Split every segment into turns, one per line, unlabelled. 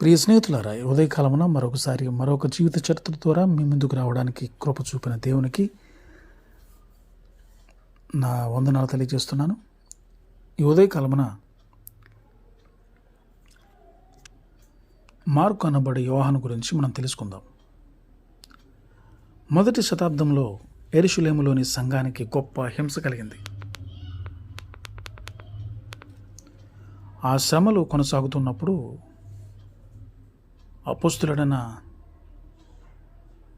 ప్రియ స్నేహితులారా, ఈ ఉదయకాలమున మరొక జీవిత చరిత్ర ద్వారా మీ ముందుకు రావడానికి కృప చూపిన దేవునికి నా వందనాలు తెలియజేస్తున్నాను. ఈ ఉదయకాలమున మార్కు అనబడే యోహాను గురించి మనం తెలుసుకుందాం. మొదటి శతాబ్దంలో యెరూషలేములోని సంఘానికి గొప్ప హింస కలిగింది. ఆ శ్రమలు కొనసాగుతున్నప్పుడు అపోస్తులుడైన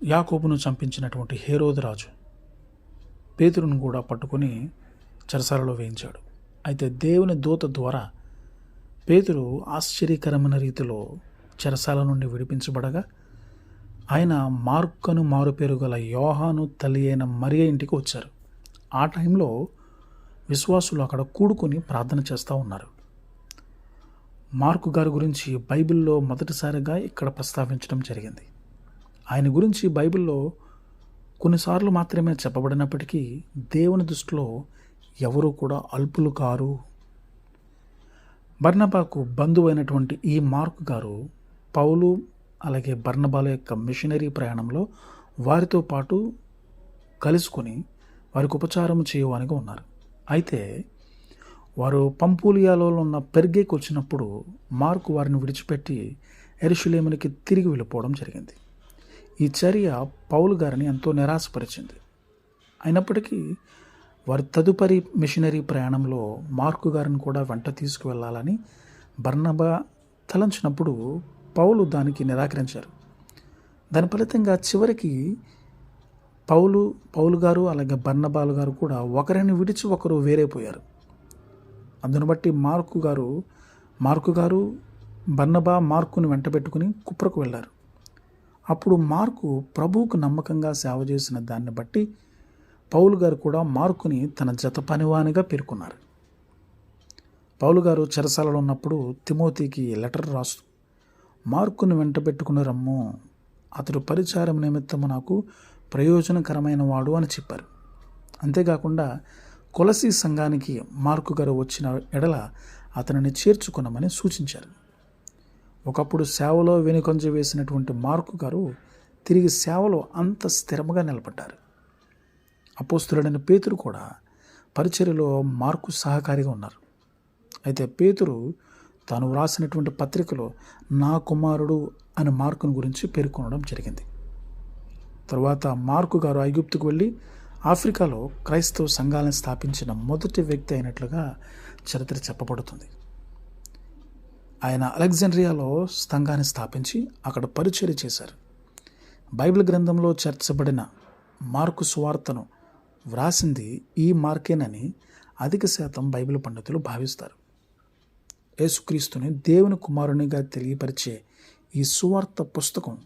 యాకోబును చంపించినటువంటి హేరోదు రాజు పేతురును కూడా పట్టుకొని చెరసాలలో వేయించాడు. అయితే దేవుని దూత ద్వారా పేతురు ఆశ్చర్యకరమైన రీతిలో చెరసాల నుండి విడిపించబడగా ఆయన మార్కును మారుపేరు గల యోహాను తల్లి అయిన మరియ ఇంటికి వచ్చారు. ఆ టైంలో విశ్వాసులు అక్కడ కూడుకొని ప్రార్థన చేస్తూ ఉన్నారు. మార్కు గారి గురించి బైబిల్లో మొదటిసారిగా ఇక్కడ ప్రస్తావించడం జరిగింది. ఆయన గురించి బైబిల్లో కొన్నిసార్లు మాత్రమే చెప్పబడినప్పటికీ దేవుని దృష్టిలో ఎవరూ కూడా అల్పులు కారు. బర్నబాకు బంధువైనటువంటి ఈ మార్కు గారు పౌలు అలాగే బర్నబాల యొక్క మిషనరీ ప్రయాణంలో వారితో పాటు కలుసుకొని వారికి ఉపచారం చేయవానిగా ఉన్నారు. అయితే వారు పంపూలియాలో ఉన్న పెర్గేకి వచ్చినప్పుడు మార్కు వారిని విడిచిపెట్టి యెరూషలేమునికి తిరిగి వెళ్ళిపోవడం జరిగింది. ఈ చర్య పౌలు గారిని ఎంతో నిరాశపరిచింది. అయినప్పటికీ వారి తదుపరి మిషనరీ ప్రయాణంలో మార్కు గారిని కూడా వెంట తీసుకువెళ్ళాలని బర్నబా తలంచినప్పుడు పౌలు దానికి నిరాకరించారు. దాని ఫలితంగా చివరికి పౌలు గారు అలాగే బర్నబాలు గారు కూడా ఒకరిని విడిచి ఒకరు వేరైపోయారు. అందును బట్టి మార్కు గారు బర్నబా మార్కుని వెంట పెట్టుకుని కుప్రకు వెళ్ళారు. అప్పుడు మార్కు ప్రభువుకు నమ్మకంగా సేవ చేసిన దాన్ని బట్టి పౌలు గారు కూడా మార్కుని తన జత పనివానిగా పేర్కొన్నారు. పౌలు గారు చెరసాలలో ఉన్నప్పుడు తిమోతికి లెటర్ రాస్తూ మార్కుని వెంట పెట్టుకుని రమ్ము, అతడు పరిచారం నిమిత్తము నాకు ప్రయోజనకరమైన వాడు అని చెప్పారు. అంతేకాకుండా కొలసీ సంఘానికి మార్కు గారు వచ్చిన ఎడల అతనిని చేర్చుకున్నామని సూచించారు. ఒకప్పుడు సేవలో వెనుకంజ వేసినటువంటి మార్కు గారు తిరిగి సేవలో అంత స్థిరముగా నిలబడ్డారు. అపోస్తులుడైన పేతురు కూడా పరిచర్యలో మార్కు సహకారిగా ఉన్నారు. అయితే పేతురు తాను వ్రాసినటువంటి పత్రికలో నా కుమారుడు అని మార్కుని గురించి పేర్కొనడం జరిగింది. తరువాత మార్కు గారు ఐగుప్తుకు వెళ్ళి ఆఫ్రికాలో క్రైస్తవ సంఘాలను స్థాపించిన మొదటి వ్యక్తి అయినట్లుగా చరిత్ర చెప్పబడుతుంది. ఆయన అలెగ్జాండ్రియాలో సంఘాన్ని స్థాపించి అక్కడ పరిచర్య చేశారు. బైబిల్ గ్రంథంలో చేర్చబడిన మార్కు సువార్తను వ్రాసింది ఈ మార్కేనని అధిక శాతం బైబిల్ పండితులు భావిస్తారు. యేసుక్రీస్తుని దేవుని కుమారునిగా తెలియపరిచే ఈ సువార్త పుస్తకం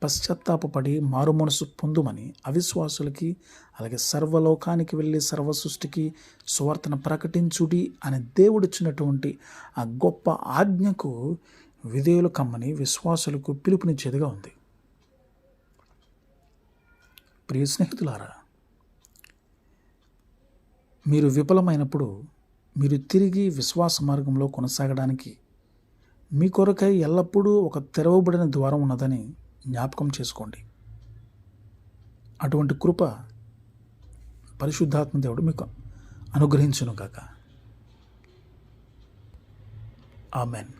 పశ్చాత్తాపడి మారుమనసు పొందుమని అవిశ్వాసులకి అలాగే సర్వలోకానికి వెళ్ళి సర్వ సృష్టికి సువార్తను ప్రకటించుడి అని దేవుడిచ్చినటువంటి ఆ గొప్ప ఆజ్ఞకు విధేయులు కమ్మని విశ్వాసులకు పిలుపునిచ్చేదిగా ఉంది. ప్రియ స్నేహితులారా, మీరు విఫలమైనప్పుడు మీరు తిరిగి విశ్వాస మార్గంలో కొనసాగడానికి మీ కొరకై ఎల్లప్పుడూ ఒక తెరవబడిన ద్వారం ఉన్నదని జ్ఞాపకం చేసుకోండి. అటువంటి కృప పరిశుద్ధాత్మ దేవుడు మీకు అనుగ్రహించును గాక. ఆమెన్.